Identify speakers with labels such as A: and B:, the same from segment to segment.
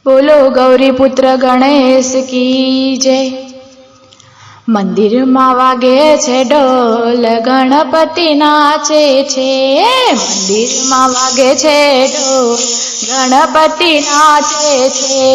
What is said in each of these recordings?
A: बोलो गौरी पुत्र गणेश की जय। मंदिर में वागे छे ढोल, गणपति नाचे छे। मंदिर में वागे छे ढोल, गणपति नाचे छे।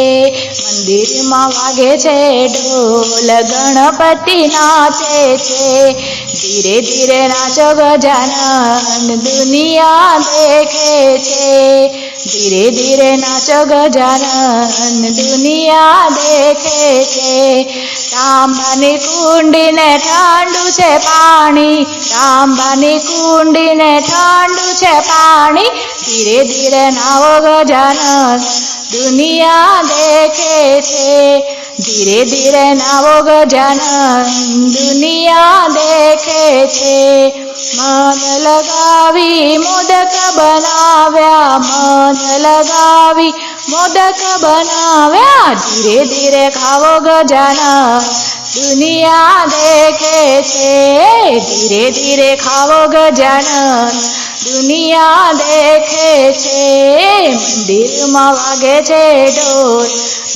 A: मंदिर में वागे छे ढोल, गणपति नाचे छे। धीरे धीरे नाचो गजानन, दुनिया देखे छे। धीरे धीरे नाचो गजानन, दुनिया देखे छे। तांबानी कुंडी ने ठंडू छे पाणी, तांबानी कुंडी ने ठंडू छे पाणी। धीरे धीरे नावो गजानन, दुनिया देखे छे। धीरे धीरे नावो गजानन, दुनिया देखे छे। मन लगावी मोदक बनाव्या, मन लगावी मोदक बनाव्या। धीरे धीरे खावो गजानन, दुनिया देखे छे। धीरे धीरे खावो गजानन, दुनिया देखे छे। मंदिर में वागे छे ढोल,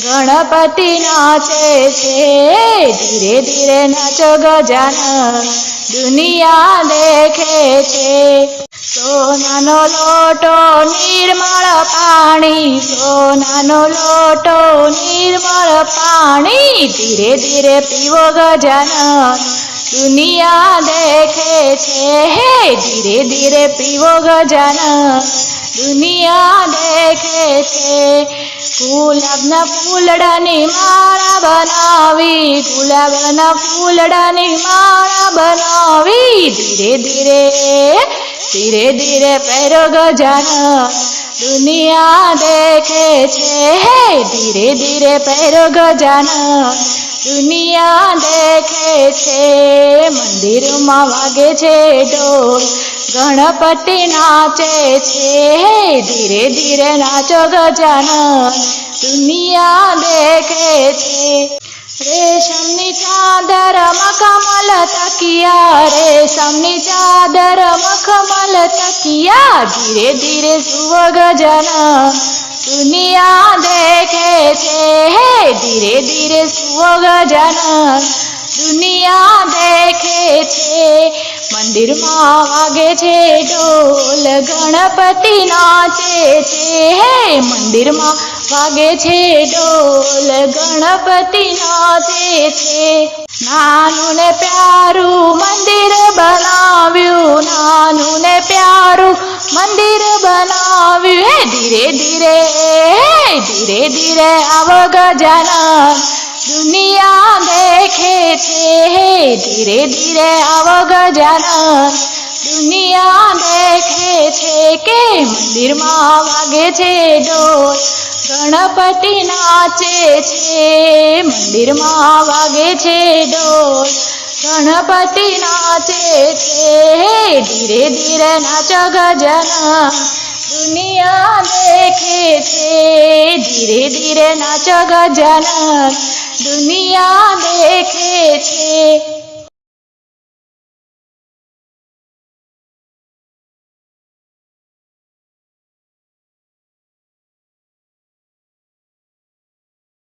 A: गणपति नाचे छे। धीरे धीरे नाचो गजानन, दुनिया देखे छे। सोनानो लोटो निर्मल पाणी, सोनानो लोटो निर्मल पाणी। धीरे धीरे पीवो गजानन, दुनिया देखे छे। धीरे धीरे पीवो गजानन, दुनिया देखे छे। गुलाबना फूलडानी माळा बनावी, गुलाबना फूलडानी माळा बनावी। धीरे धीरे धीरे धीरे पैरो गजानन, दुनिया देखे छे। धीरे धीरे पैरो गजानन, दुनिया देखे छे। मंदिर में वागे छे ढोल, गणपति नाचे छे। धीरे धीरे नाचो गजानन, दुनिया देखे छे। रेशमनी चादर मखमल तकिया, रेशमनी चादर मखमल तकिया। धीरे धीरे सुवो गजानन, दुनिया देखे छे। धीरे धीरे सुवो गजानन, दुनिया देखे छे। मंदिर में वागे छे ढोल, गणपति नाचे छे। मंदिर में वागे छे ढोल, गणपति नाचे छे। नानू ने प्यारू मंदिर बनाव्यू, नानू ने प्यारू मंदिर बनाव्यू। धीरे धीरे धीरे धीरे आवो गजानन, दुनिया देखे छे। धीरे धीरे आवो गजानन, दुनिया देखे छे। के मंदिर में वागे छे ढोल, गणपति नाचे छे। मंदिर में वागे छे ढोल, गणपति नाचे छे। धीरे धीरे नाचो गजानन, दुनिया देखे छे। धीरे धीरे नाचो गजानन, दुनिया देखे छे।